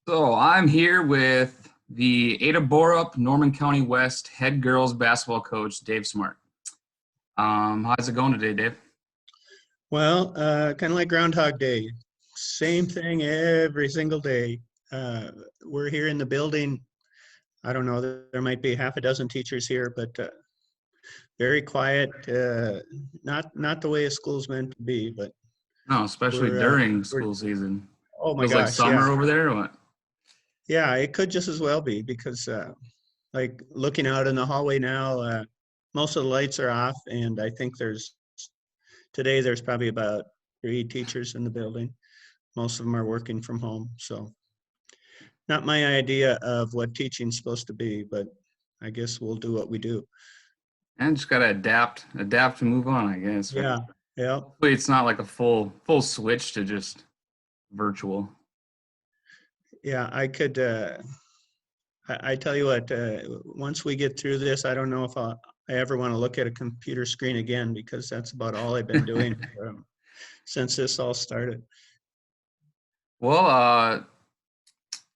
So I'm here with the Ada-Borup, Norman County West head girls basketball coach, Dave Smart. How's it going today, Dave? Well, kind of like Groundhog Day, same thing every single day. Uh, we're here in the building. I don't know, there might be half a dozen teachers here, but very quiet. Not the way a school's meant to be, but No, especially we're during we're. school season. Oh my Feels like gosh, yeah, summer over there or what? yeah. It could just as well be because, like looking out in the hallway now, most of the lights are off, and I think there's probably about 3 teachers in the building. Most of them are working from home, so. Not my idea of what teaching's supposed to be, but I guess we'll do what we do. And just gotta adapt and move on, I guess, right? Yeah, yeah, Hopefully it's not like a full switch to just virtual. yeah. I tell you what, once we get through this, I don't know if I ever want to look at a computer screen again because that's about all I've been doing since this all started. Well,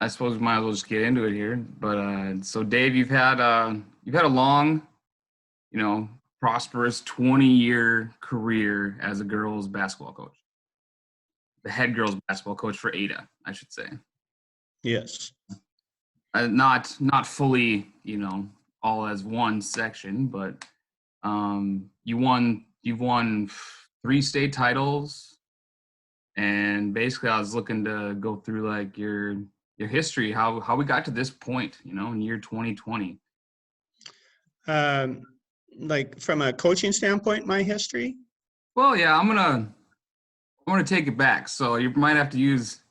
I suppose we might as well just get into it here. But so Dave, you've had a long, prosperous 20-year career as a girls basketball coach, the head girls basketball coach for Ada, I should say. Yes. Not fully, all as one section, but you've won 3 state titles, and basically I was looking to go through like your history, how we got to this point, in year 2020. Um, like from a coaching standpoint, my history. Well, yeah, I'm gonna take it back. So you might have to use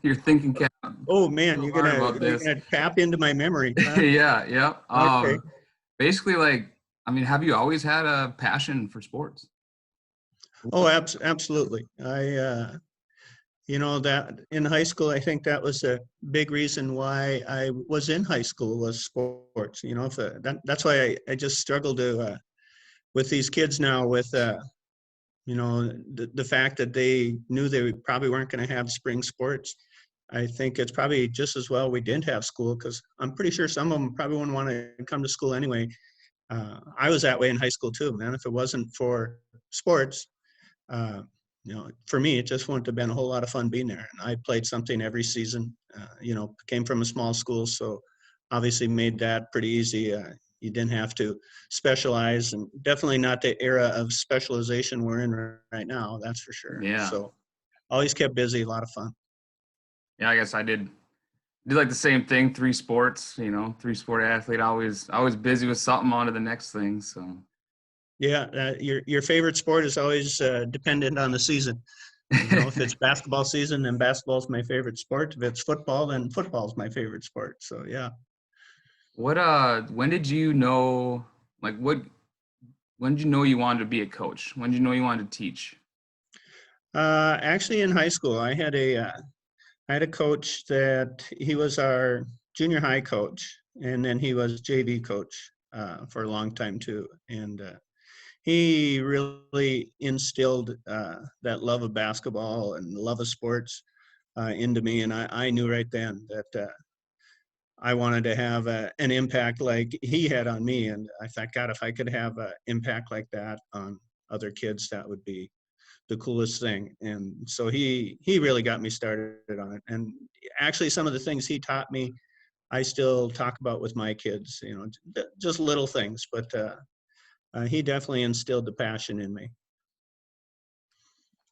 your thinking cap Oh man, real hard about you're this. gonna tap into my memory, huh? Yeah, yeah. Okay. Basically, like, I mean, have you always had a passion for sports? Oh, absolutely. That in high school, I think that was a big reason why I was in high school was sports. That's why I just struggle with these kids now with, the fact that they knew they probably weren't going to have spring sports. I think it's probably just as well we didn't have school because I'm pretty sure some of them probably wouldn't want to come to school anyway. I was that way in high school too, man. If it wasn't for sports, uh, for me, it just wouldn't have been a whole lot of fun being there. And I played something every season. Came from a small school, so obviously made that pretty easy. You didn't have to specialize, and definitely not the era of specialization we're in right now. That's for sure. Yeah, So always kept busy, a lot of fun. yeah. I guess I did like the same thing. 3 sports, 3-sport athlete. Always busy with something on to the next thing. So Yeah, your favorite sport is always dependent on the season. If it's basketball season, then basketball's my favorite sport. If it's football, then football's my favorite sport. So yeah. when did you know, like, when did you know you wanted to be a coach? When did you know you wanted to teach? Actually, in high school, I had a coach that he was our junior high coach, and then he was JV coach for a long time too. And he really instilled that love of basketball and love of sports into me. And I knew right then that I wanted to have an impact like he had on me. And I thought, God, if I could have an impact like that on other kids, that would be the coolest thing. And so he really got me started on it. And actually, some of the things he taught me, I still talk about with my kids. Just little things, but he definitely instilled the passion in me.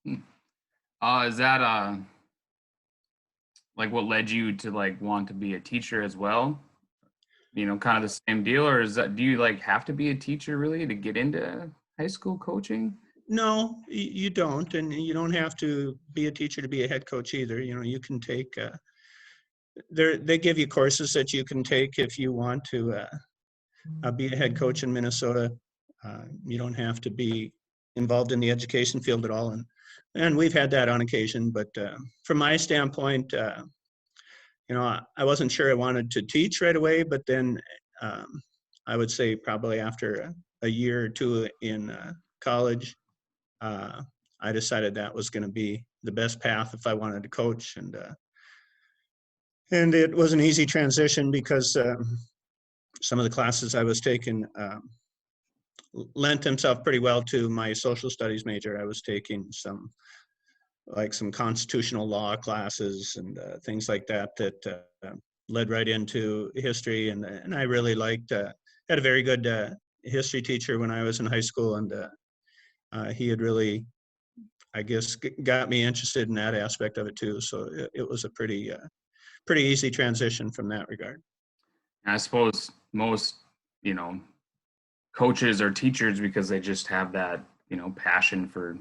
Is that like what led you to like want to be a teacher as well? Kind of the same deal, or do you like have to be a teacher really to get into high school coaching? No, you don't, and you don't have to be a teacher to be a head coach either. You can take they give you courses that you can take if you want to be a head coach in Minnesota. You don't have to be involved in the education field at all, and we've had that on occasion. But from my standpoint, I wasn't sure I wanted to teach right away, but then I would say probably after a year or two in college, uh, I decided that was going to be the best path if I wanted to coach. And And it was an easy transition because some of the classes I was taking lent themselves pretty well to my social studies major. I was taking some constitutional law classes and things like that led right into history. And I really had a very good history teacher when I was in high school, and he had really, I guess, got me interested in that aspect of it too. So it was a pretty easy transition from that regard. I suppose most, you know, coaches or teachers because they just have that, passion for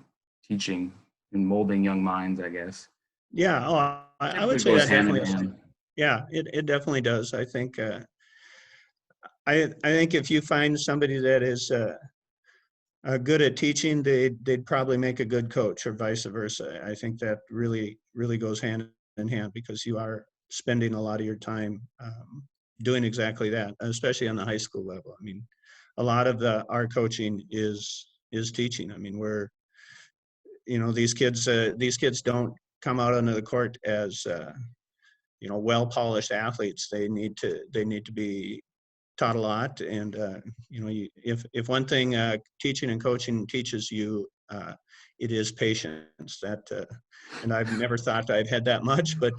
teaching and molding young minds, I guess. Yeah, oh, I would Typically say goes that hand in definitely is. hand. Yeah, it definitely does. I think I think if you find somebody that is good at teaching, they'd probably make a good coach, or vice versa. I think that really goes hand in hand, because you are spending a lot of your time doing exactly that, especially on the high school level. I mean, a lot of our coaching is teaching. I mean, these kids don't come out onto the court as well polished athletes. They need to be taught a lot. And if one thing teaching and coaching teaches you, it is patience. And I've never thought I've had that much, but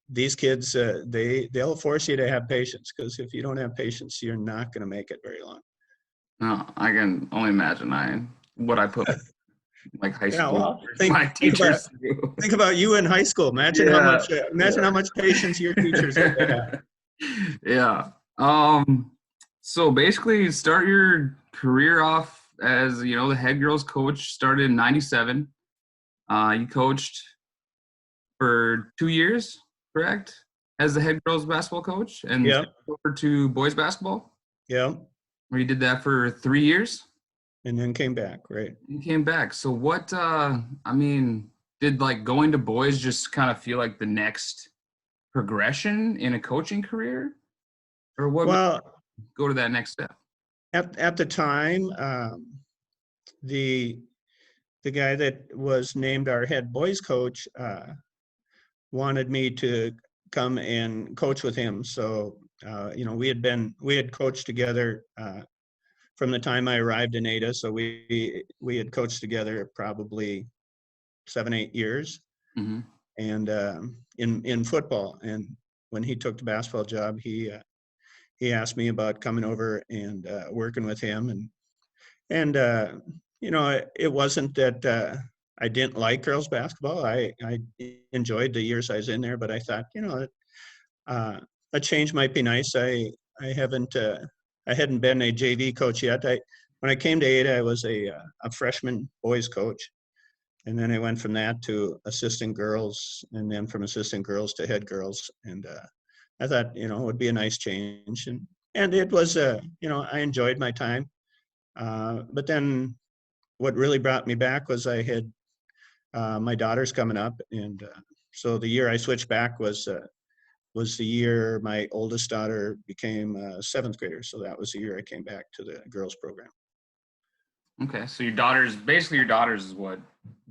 these kids, they'll force you to have patience, because if you don't have patience, you're not going to make it very long. No, I can only imagine what I put like high Yeah, school well, think my think about teachers through. think about you in high school. Yeah, Imagine how much patience your teachers had to have. yeah. Yeah. So basically you start your career off as, the head girls coach, started in 97. You coached for 2 years, correct? As the head girls basketball coach, and Yeah, switched over to boys basketball, yeah, where you did that for 3 years. and then came back, right? You came back. So what, did like going to boys just kind of feel like the next progression in a coaching career? Or what made Well, you go to that next step? at the time, the the guy that was named our head boys coach wanted me to come and coach with him. So we had coached together from the time I arrived in Ada. So we had coached together probably 7-8 years, Hmm. and in football. And when he took the basketball job, he asked me about coming over and working with him. And it wasn't that I didn't like girls basketball. I enjoyed the years I was in there, but I thought, uh, a change might be nice. I haven't I hadn't been a JV coach yet. When I came to Ada, I was a freshman boys coach, and then I went from that to assistant girls, and then from assistant girls to head girls. And I thought, it would be a nice change, and it was. I enjoyed my time. But then what really brought me back was I had my daughter's coming up, and so the year I switched back was the year my oldest daughter became a seventh grader. So that was the year I came back to the girls program. Okay, so your daughters is what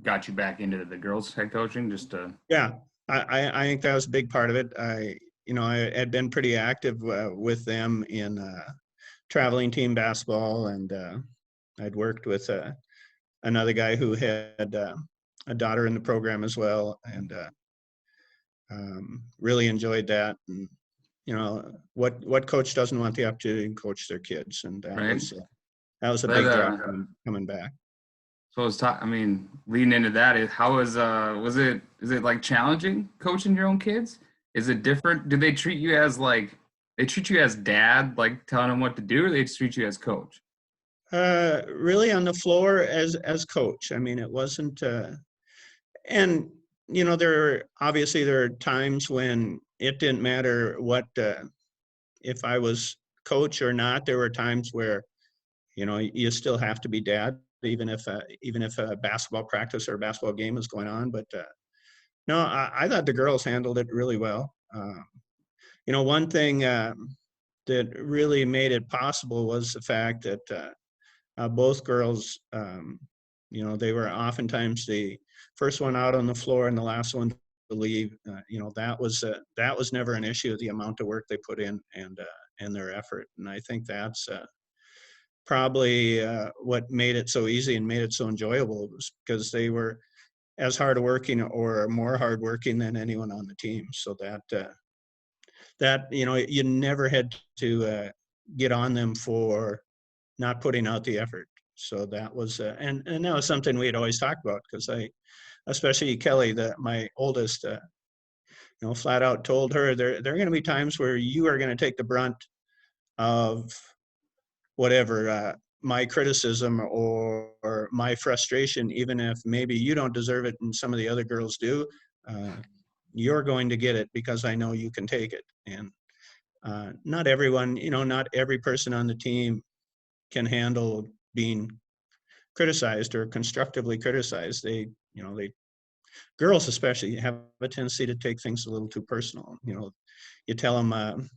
got you back into the girls head coaching, just to. Yeah, I think that was a big part of it. I had been pretty active with them in traveling team basketball, and I'd worked with another guy who had a daughter in the program as well, and really enjoyed that. And what coach doesn't want the opportunity to coach their kids? And Right. that was a But big draw coming back. so it's leading into that is how is it like challenging coaching your own kids? Is it different? Do they treat you as they treat you as dad, like telling them what to do, or they treat you as coach? Really on the floor as coach. I mean, it wasn't, and there are times when it didn't matter if I was coach or not. There were times where you still have to be dad, even if a basketball practice or a basketball game is going on. But no, I thought the girls handled it really well. One thing that really made it possible was the fact that both girls, they were oftentimes the first one out on the floor and the last one believe, that was never an issue, the amount of work they put in and their effort. And I think that's probably what made it so easy and made it so enjoyable, was because they were as hardworking or more hardworking than anyone on the team. So that you never had to get on them for not putting out the effort. So that was and that was something we had always talked about, because especially Kelly, my oldest, flat out told her there are going to be times where you are going to take the brunt of whatever my criticism or my frustration, even if maybe you don't deserve it and some of the other girls do. You're going to get it because I know you can take it. And not everyone, not every person on the team can handle being criticized or constructively criticized. They girls especially have a tendency to take things a little too personal. You tell them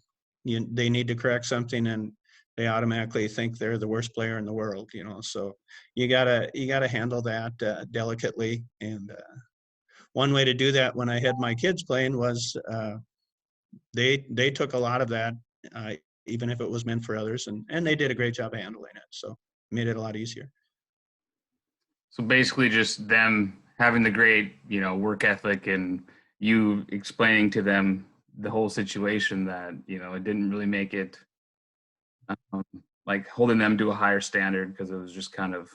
they need to correct something, and they automatically think they're the worst player in the world. So you gotta handle that delicately. And one way to do that when I had my kids playing was they took a lot of that, even if it was meant for others, and they did a great job of handling it. So it made it a lot easier. So basically just them having the great, work ethic, and you explaining to them the whole situation that, it didn't really make it um, like holding them to a higher standard, because it was just kind of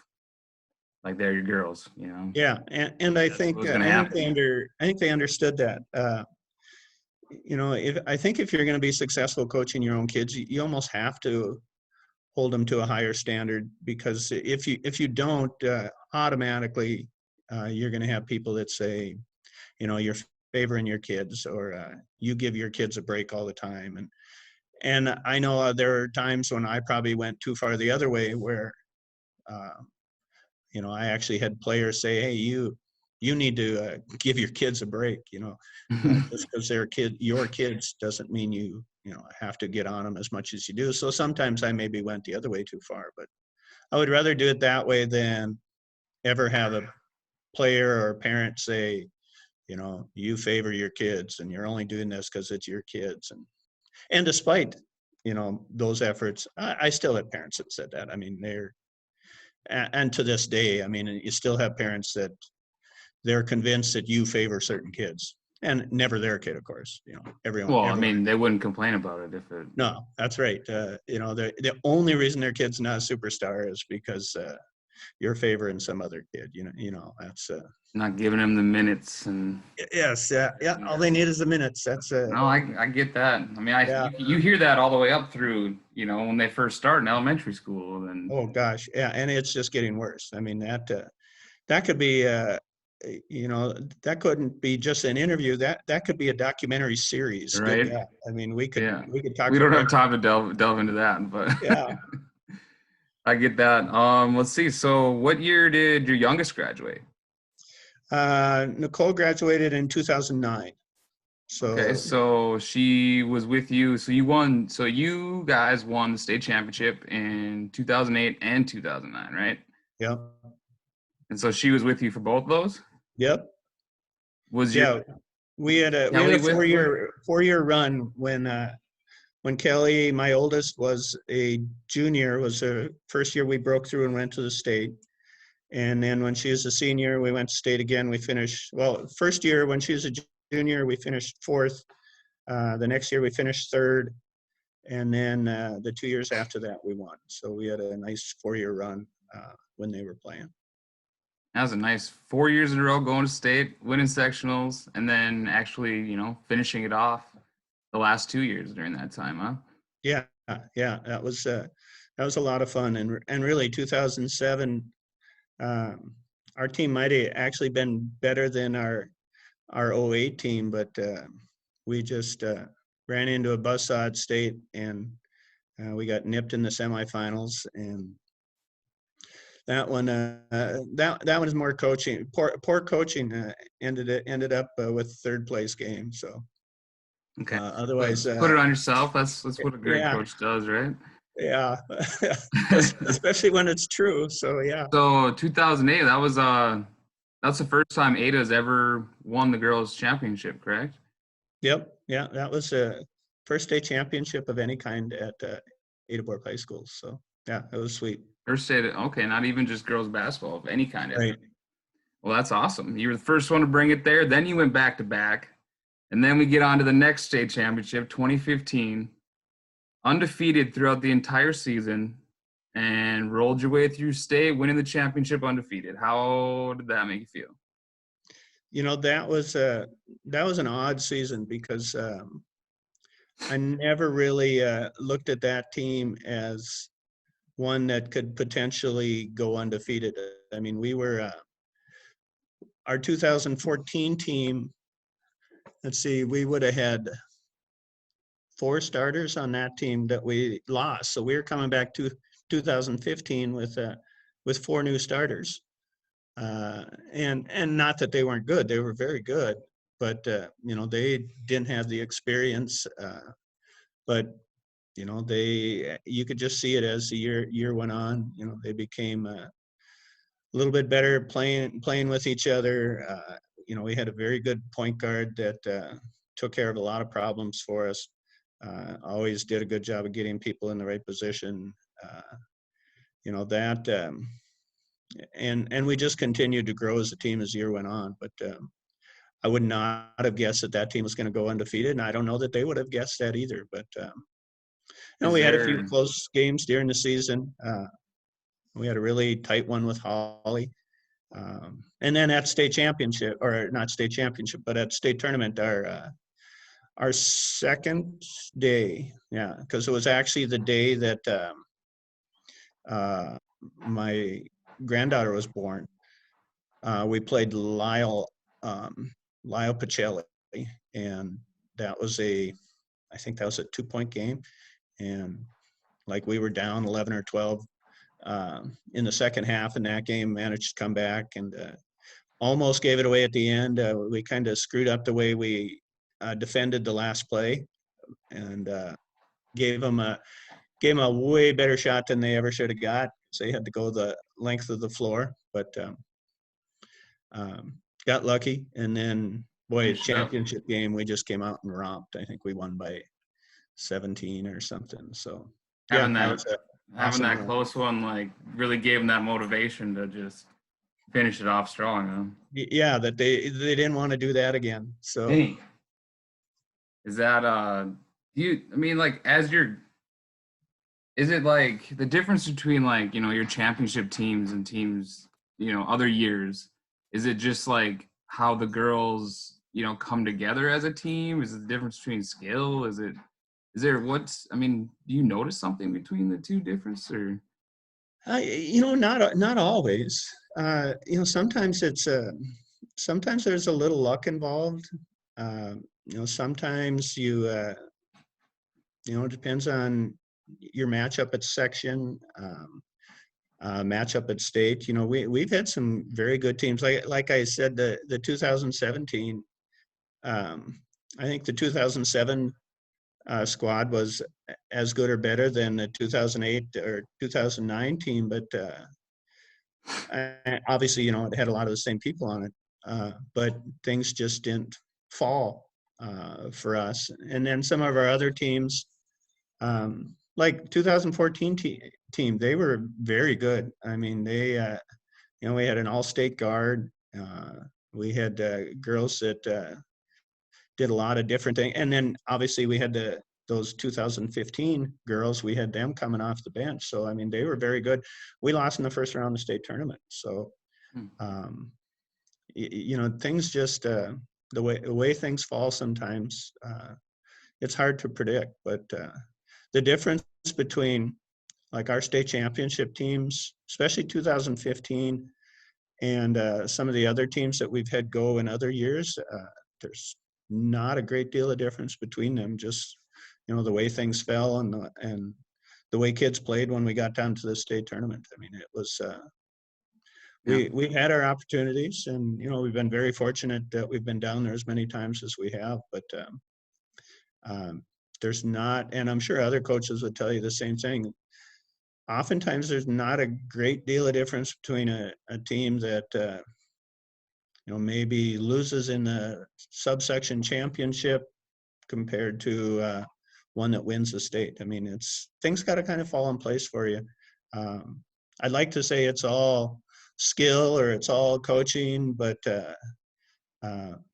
like, they're your girls, Yeah. And I think they understood that. If you're going to be successful coaching your own kids, you almost have to hold them to a higher standard, because if you don't, automatically you're going to have people that say, you're favoring your kids, or you give your kids a break all the time. And I know there are times when I probably went too far the other way, where I actually had players say, hey, you need to give your kids a break. Just because they're your kids doesn't mean you have to get on them as much as you do. So sometimes I maybe went the other way too far, but I would rather do it that way than ever have a player or a parent say, you favor your kids and you're only doing this because it's your kids. And despite, those efforts, I still have parents that said that. I mean, and to this day, I mean, you still have parents that they're convinced that you favor certain kids, and never their kid, of course. Everyone. Well, I mean, they wouldn't complain about it if it. No, that's right. The only reason their kid's not a superstar is because you're favoring some other kid. That's Not giving them the minutes and. Yes, yeah. All they need is the minutes. That's No, I get that. I mean, yeah. you hear that all the way up through, when they first start in elementary school, and. Oh gosh, yeah, and it's just getting worse. I mean, that could be that couldn't be just an interview. That could be a documentary series. Right. Yeah. I mean, we could talk. We don't have time to delve into that, but yeah. I get that. Let's see. So what year did your youngest graduate? Nicole graduated in 2009. Okay, so she was with you. So you guys won the state championship in 2008 and 2009, right? Yep. And so she was with you for both of those? Yep. We had a 4-year run when Kelly, my oldest, was a junior. Was the first year we broke through and went to the state. And then when she was a senior, we went to state again. We finished, first year when she was a junior, we finished 4th. The next year we finished 3rd. And then the 2 years after that, we won. So we had a nice 4-year run when they were playing. That was a nice 4 years in a row going to state, winning sectionals, and then actually, finishing it off the last 2 years during that time, huh? Yeah. That was a lot of fun. And really 2007, our team might have actually been better than our 08 team, but we just ran into a buzzsaw at state, and we got nipped in the semifinals. And that one is more coaching. Poor coaching ended up with 3rd place game. So okay. Otherwise, put it on yourself. That's what a great coach does, right? Yeah, especially when it's true. So yeah. So 2008, that was That's the first time Ada's ever won the girls' championship, correct? Yep. Yeah. That was a first state championship of any kind at Ada-Borup High School. So yeah, it was sweet. First state, okay, not even just girls basketball, of any kind ever. Right. Well, that's awesome. You were the first one to bring it there. Then you went back to back. And then we get on to the next state championship, 2015, undefeated throughout the entire season, and rolled your way through state, winning the championship undefeated. How did that make you feel? That was an odd season because I never really looked at that team as one that could potentially go undefeated. I mean, we were our 2014 team. Let's see, we would have had 4 starters on that team that we lost. So we were coming back to 2015 with 4 new starters. And not that they weren't good; they were very good, but they didn't have the experience. But you could just see it as the year went on. They became a little bit better playing with each other. We had a very good point guard that took care of a lot of problems for us. Always did a good job of getting people in the right position. That. And we just continued to grow as a team as the year went on. But I would not have guessed that team was going to go undefeated, and I don't know that they would have guessed that either. But Is we had a few there close games during the season. We had a really tight one with Holly, and then at state championship, or not state championship, but at state tournament, our second day, yeah, because it was actually the day that my granddaughter was born. We played Lyle Pacelli, and that was I think that was a 2-point game, and like we were down 11 or 12 in the second half in that game, managed to come back and almost gave it away at the end. We kind of screwed up the way we defended the last play, and gave them a way better shot than they ever should have got. So they had to go the length of the floor, but got lucky. And then, boy, finished up championship game, we just came out and romped. I think we won by 17 or something. So yeah, having that that was an having awesome that run. close one like really gave them that motivation to just finish it off strong, huh? Yeah, that they didn't want to do that again. So Dang. Is that I mean like as you're is it like the difference between like, your championship teams and teams, other years? Is it just like how the girls, come together as a team? Is it the difference between skill? Is there I mean, do you notice something between the two difference or not always. Sometimes sometimes there's a little luck involved. Sometimes it depends on your matchup at section, matchup at state. We've had some very good teams. Like I said, the 2017. I think the 2007 squad was as good or better than the 2008 or 2009 team, but obviously, it had a lot of the same people on it. But things just didn't fall for us. And then some of our other teams, like 2014 team, they were very good. I mean, we had an all-state guard. We had girls that did a lot of different things. And then obviously we had those 2015 girls, we had them coming off the bench. So, I mean, they were very good. We lost in the first round of the state tournament. So, things just, the way things fall sometimes, it's hard to predict. But the difference between like our state championship teams, especially 2015, and some of the other teams that we've had go in other years, there's not a great deal of difference between them. Just the way things fell and the way kids played when we got down to the state tournament. I mean, it was yeah. we had our opportunities, and we've been very fortunate that we've been down there as many times as we have. But there's not, and I'm sure other coaches would tell you the same thing. Oftentimes, there's not a great deal of difference between a team that maybe loses in the subsection championship compared to one that wins the state. I mean, things got to kind of fall in place for you. I'd like to say it's all skill or it's all coaching, but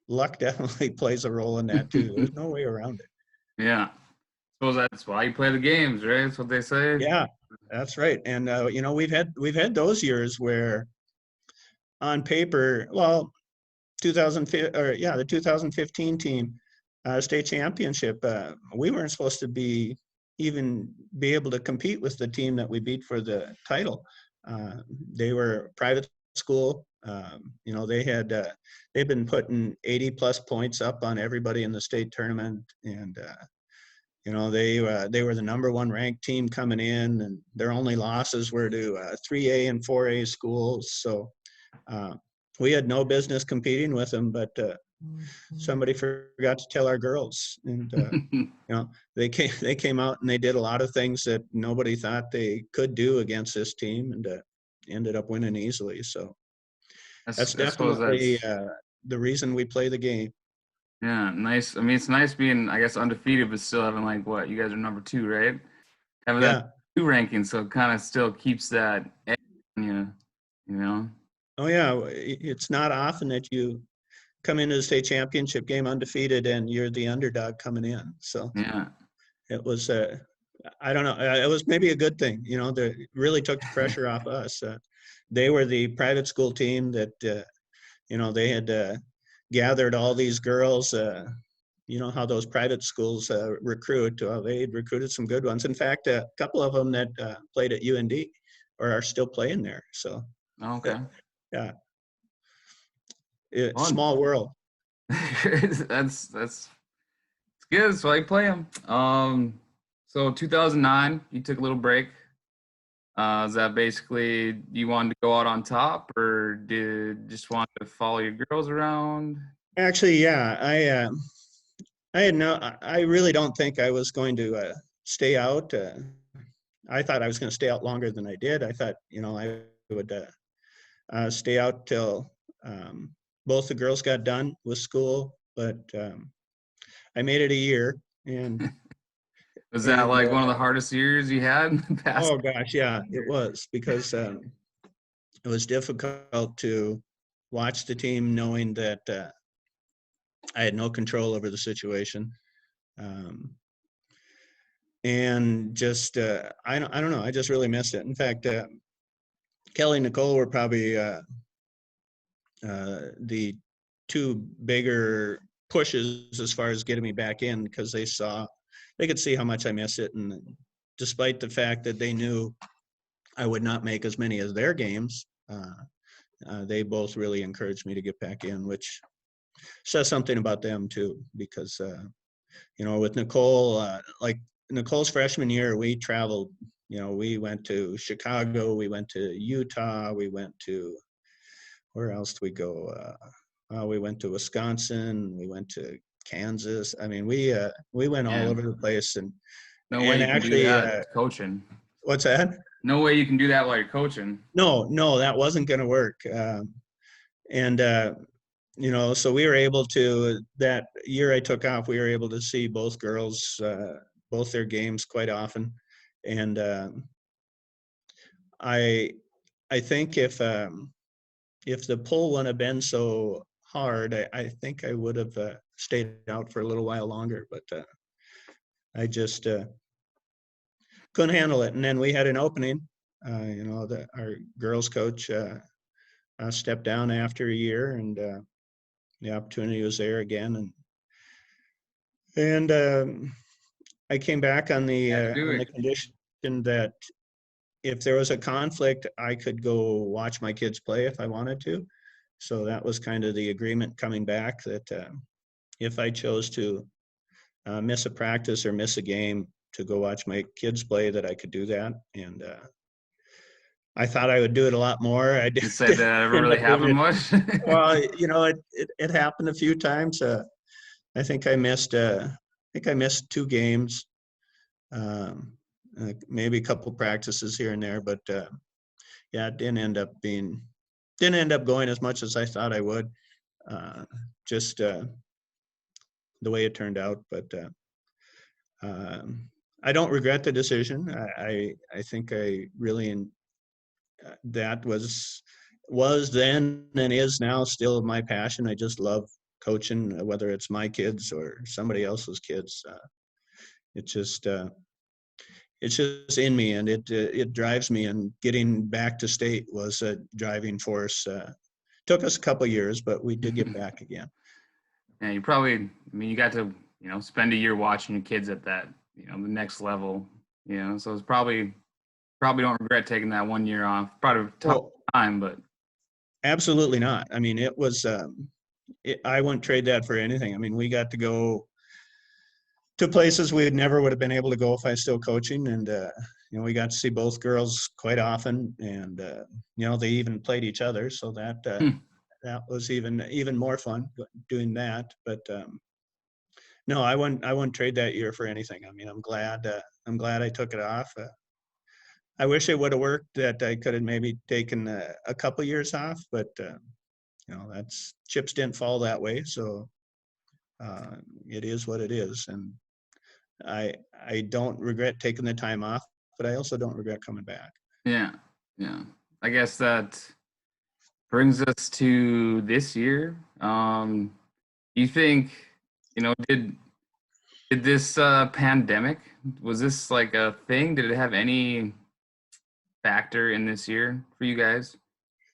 luck definitely plays a role in that too. There's no way around it. Yeah. Suppose that's why you play the games, right? That's what they say. Yeah, that's right. And we've had those years where on paper, well, 2015 team state championship, we weren't supposed to even be able to compete with the team that we beat for the title. They were private school. They've been putting 80 plus points up on everybody in the state tournament, and they were the number one ranked team coming in, and their only losses were to 3A and 4A schools. So we had no business competing with them, but somebody forgot to tell our girls, and they came out and they did a lot of things that nobody thought they could do against this team, and ended up winning easily. So that's definitely the reason we play the game. Yeah, nice. I mean, it's nice being, I guess, undefeated, but still having like what you guys are number 2, right? Having that 2 ranking, so it kind of still keeps that edge on you. Oh yeah, it's not often that you come into the state championship game undefeated and you're the underdog coming in. So yeah, it was I don't know, it was maybe a good thing. That really took the pressure off us. They were the private school team that they had gathered all these girls. How those private schools recruit. They recruited some good ones. In fact, a couple of them that played at UND or are still playing there. So okay. yeah, small world. That's good. So I play them. So 2009, you took a little break. Is that basically you wanted to go out on top, or did just want to follow your girls around? Actually, yeah, I really don't think I was going to stay out. I thought I was going to stay out longer than I did. I thought, I would stay out till both the girls got done with school, but I made it a year. And Was that like one of the hardest years you had in the past? Oh gosh, yeah, it was, because it was difficult to watch the team knowing that I had no control over the situation. And just I don't know, I just really missed it. In fact, Kelly and Nicole were probably the 2 bigger pushes as far as getting me back in, because they could see how much I miss it, and despite the fact that they knew I would not make as many as their games, they both really encouraged me to get back in, which says something about them too, because with Nicole, like Nicole's freshman year, we traveled. We went to Chicago, we went to Utah, we went to, where else did we go? We went to Wisconsin, we went to Kansas. I mean, we went all over the place, and no way you actually, can do that coaching. What's that? No way you can do that while you're coaching. No, that wasn't going to work. And so we were able to, that year I took off, we were able to see both girls, both their games quite often. And I think if the pull wouldn't have been so hard, I think I would have stayed out for a little while longer, but I just couldn't handle it. And then we had an opening. Our girls coach stepped down after a year, and the opportunity was there again, and I came back on the condition that if there was a conflict, I could go watch my kids play if I wanted to. So that was kind of the agreement coming back, that if I chose to miss a practice or miss a game to go watch my kids play, that I could do that. And I thought I would do it a lot more. I did. You said that ever really happened much? Well, it happened a few times. I think I missed 2 games, maybe a couple practices here and there, but yeah, it didn't end up going as much as I thought I would. just the way it turned out. But I don't regret the decision. I think I really that was then and is now still my passion. I just love coaching, whether it's my kids or somebody else's kids. It's just it's just in me, and it drives me. And getting back to state was a driving force. Took us a couple of years, but we did get back again. Yeah, you probably, I mean, you got to, spend a year watching your kids at that, the next level, so it's probably don't regret taking that 1 year off. Probably a tough time, but. Absolutely not. I mean, it was, I wouldn't trade that for anything. I mean, we got to go to places we never would have been able to go if I was still coaching. And, we got to see both girls quite often, and, they even played each other. So that was even more fun doing that. But, no, I wouldn't trade that year for anything. I mean, I'm glad I took it off. I wish it would have worked that I could have maybe taken a couple years off, but that's chips didn't fall that way. So it is what it is. And I don't regret taking the time off, but I also don't regret coming back. Yeah. Yeah. I guess that brings us to this year. You think, did this pandemic, was this like a thing? Did it have any factor in this year for you guys?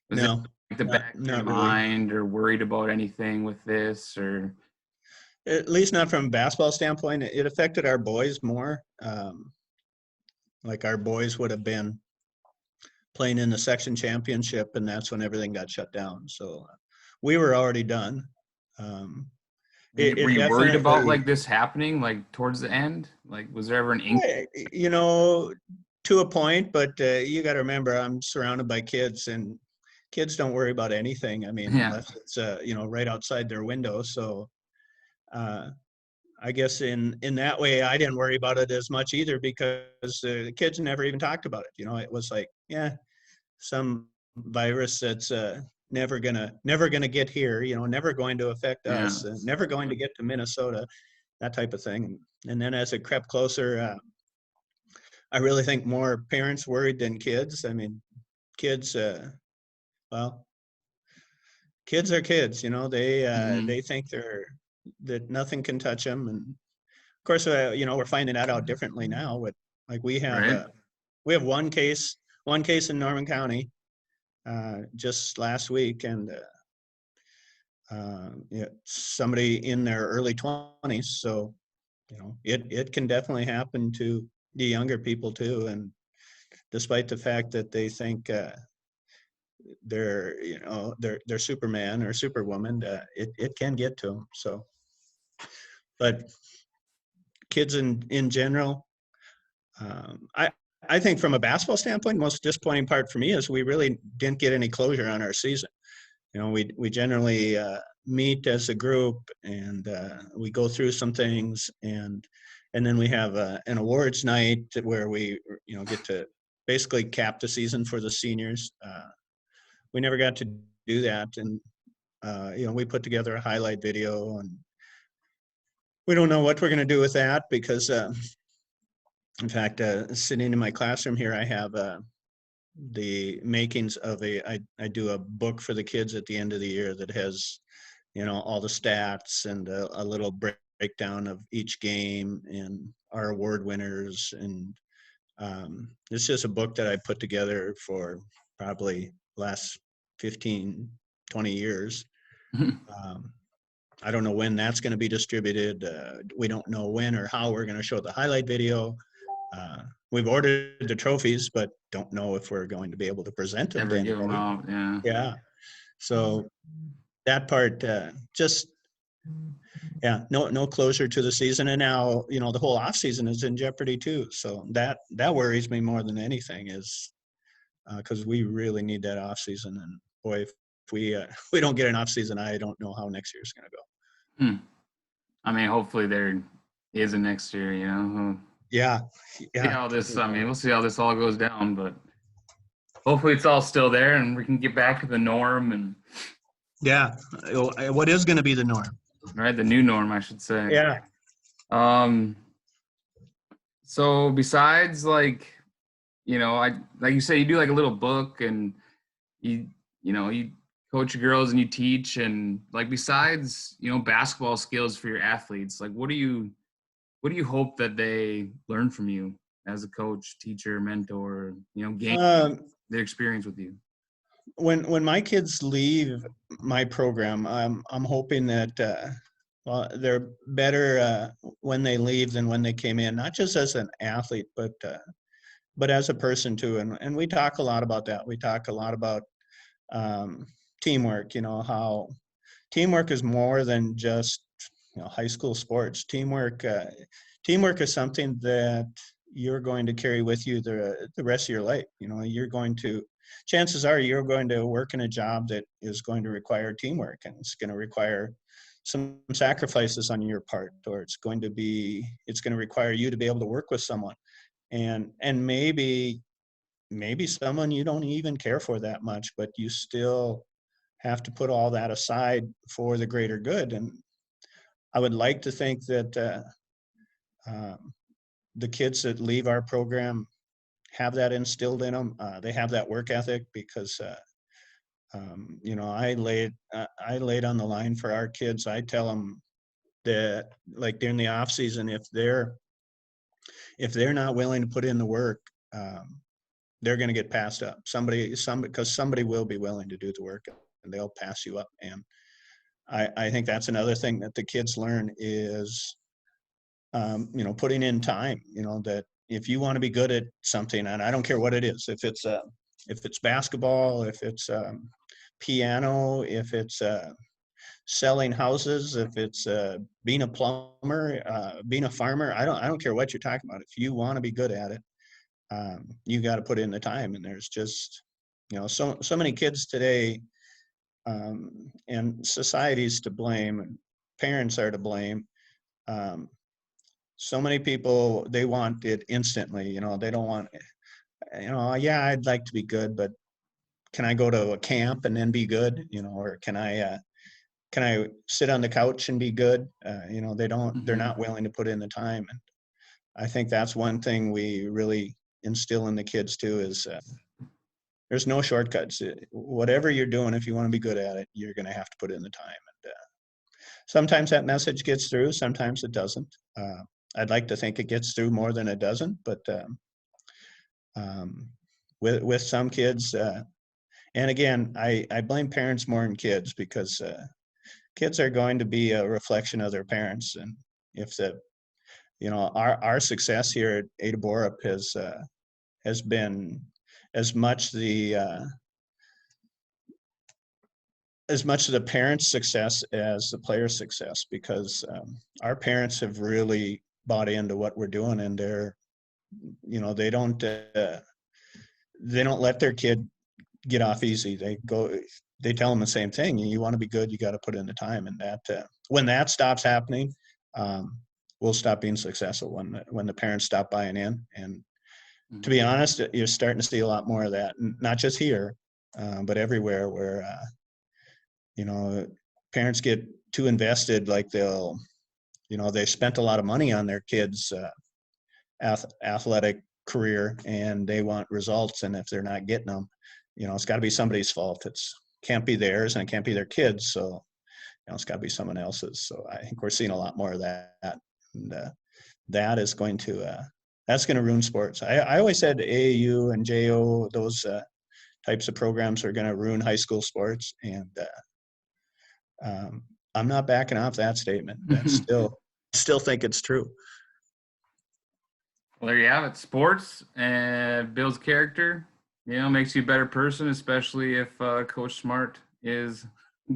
Was No, it the back of your mind or worried about anything with this, or? At least not from a basketball standpoint. It affected our boys more. Like our boys would have been playing in the section championship, and that's when everything got shut down. So we were already done. Were you worried about like this happening, like towards the end? Like, was there ever an inkling? To a point, but you got to remember, I'm surrounded by kids, and kids don't worry about anything. I mean, unless it's right outside their window. So I guess in that way, I didn't worry about it as much either, because the kids never even talked about it. It was like, yeah, some virus that's never gonna get here. Never going to affect us. Never going to get to Minnesota. That type of thing. And then as it crept closer, I really think more parents worried than kids. I mean, kids. Kids are kids. They think that nothing can touch them. And of course, we're finding that out differently now. But like we have one case in Norman County just last week, and somebody in their early 20s. So it can definitely happen to the younger people too. And despite the fact that they think they're Superman or Superwoman, it can get to them. So, but kids in general, I think from a basketball standpoint, the most disappointing part for me is we really didn't get any closure on our season. We generally meet as a group, and we go through some things, and then we have an awards night where we get to basically cap the season for the seniors. We never got to do that, and we put together a highlight video, and we don't know what we're going to do with that, because in fact, sitting in my classroom here, I have the makings of I do a book for the kids at the end of the year that has all the stats and a little breakdown of each game and our award winners. And it's just a book that I put together for probably last 15, 20 years. I don't know when that's going to be distributed. We don't know when or how we're going to show the highlight video. We've ordered the trophies, but don't know if we're going to be able to present them to anybody. Give them out, yeah. So that part, no closure to the season. And now, the whole off season is in jeopardy too. So that worries me more than anything, is because we really need that off season. And boy, if we don't get an off season, I don't know how next year's going to go. I mean, hopefully there is a next year, Yeah. See how this, we'll see how this all goes down, but hopefully it's all still there and we can get back to the norm. And Yeah. What is going to be the norm? right? The new norm, I should say. Yeah. Um, so besides like, I like you say, you do like a little book, and you you coach your girls and you teach, and like besides basketball skills for your athletes, like what do you hope that they learn from you as a coach, teacher, mentor, gain Um, their experience with you? when my kids leave my program, I'm hoping that well, they're better when they leave than when they came in. Not just as an athlete, but as a person too. And we talk a lot about that. We talk a lot about um, teamwork. How teamwork is more than just high school sports. Teamwork is something that you're going to carry with you the rest of your life. You're going to chances are you're going to work in a job that is going to require teamwork, and it's going to require some sacrifices on your part, or it's going to require you to be able to work with someone, and maybe someone you don't even care for that much, but you still have to put all that aside for the greater good. And I would like to think that um, the kids that leave our program have that instilled in them. They have that work ethic because, I laid on the line for our kids. I tell them that, like during the off season, if they're not willing to put in the work, they're going to get passed up. Because somebody will be willing to do the work, and they'll pass you up. And I think that's another thing that the kids learn is, putting in time. That if you want to be good at something, and I don't care what it is, if it's basketball, if it's piano, if it's selling houses, if it's being a plumber, being a farmer, I don't care what you're talking about. If you want to be good at it, you got to put in the time. And there's just so many kids today, and society's to blame, and parents are to blame. Um, so many people, they want it instantly. They don't want, yeah, I'd like to be good, but can I go to a camp and then be good? Or can I sit on the couch and be good? They're Hmm. not willing to put in the time. And I think that's one thing we really instill in the kids too is there's no shortcuts. Whatever you're doing, if you want to be good at it, you're going to have to put in the time. And sometimes that message gets through, sometimes it doesn't. I'd like to think it gets through more than it doesn't, but um, with some kids, and again, I blame parents more than kids, because kids are going to be a reflection of their parents. And if our success here at Ada-Borup has been as much the parents' success as the players' success, because our parents have really bought into what we're doing, and they don't let their kid get off easy. They tell them the same thing. You want to be good, you got to put in the time. And that when that stops happening, we'll stop being successful, when the parents stop buying in. And to be honest, you're starting to see a lot more of that, not just here, but everywhere, where parents get too invested. Like they spent a lot of money on their kids' athletic career, and they want results. And if they're not getting them, it's got to be somebody's fault. It's can't be theirs, and it can't be their kids. So it's got to be someone else's. So I think we're seeing a lot more of that. And that is going to that's going to ruin sports. I always said AAU and JO, those types of programs are going to ruin high school sports. And I'm not backing off that statement. That's still think it's true. Well, there you have it. Sports builds character. Makes you a better person, especially if Coach Smart is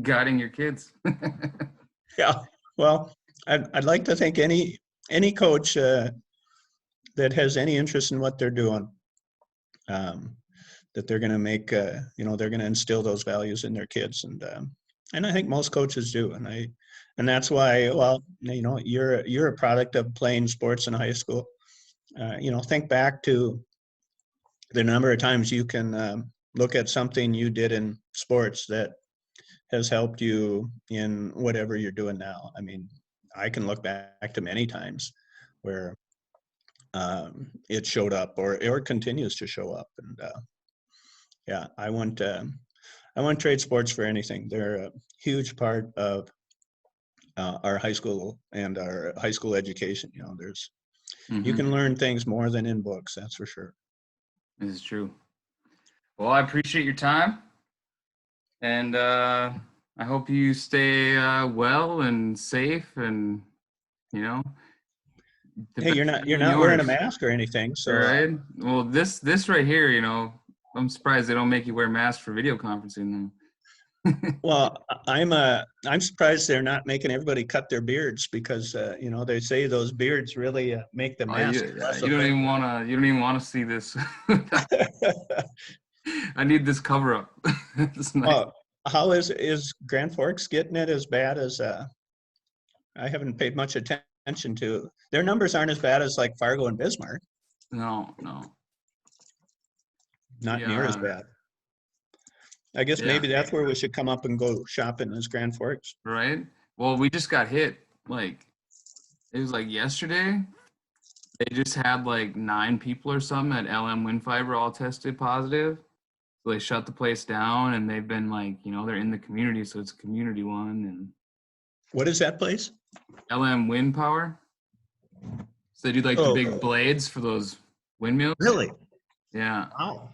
guiding your kids. Yeah. Well, I'd like to think any coach that has any interest in what they're doing, that they're going to make, they're going to instill those values in their kids. And I think most coaches do. And that's why, well, you're a product of playing sports in high school. Think back to the number of times you can look at something you did in sports that has helped you in whatever you're doing now? I mean, I can look back to many times where it showed up or it continues to show up. And yeah, I wouldn't trade sports for anything. They're a huge part of our high school and our high school education. You know, you Mm-hmm. can learn things more than in books, that's for sure. This is true. Well, I appreciate your time, and I hope you stay well and safe, and you know, the Hey, best you're for not you you're and not wearing a yours. mask or anything, All so right. Well, this right here, I'm surprised they don't make you wear masks for video conferencing. well, I'm surprised they're not making everybody cut their beards because you know they say those beards really make the Oh, mask less effective. you don't even wanna see this. I need this cover up. It's nice. Oh, how is Grand Forks getting it as bad as I haven't paid much attention to. Their numbers aren't as bad as like Fargo and Bismarck. No, no. Not near as Yeah, bad. I guess yeah, maybe that's where we should come up and go shopping is Grand Forks. right? Well, we just got hit. Like it was like yesterday. They just had like 9 people or something at LM Wind Fiber all tested positive. So they shut the place down, and they've been like, they're in the community, so it's a community one. And What is that place? LM Wind Power. So they do like the Oh, big blades for those windmills. really? Yeah. Wow.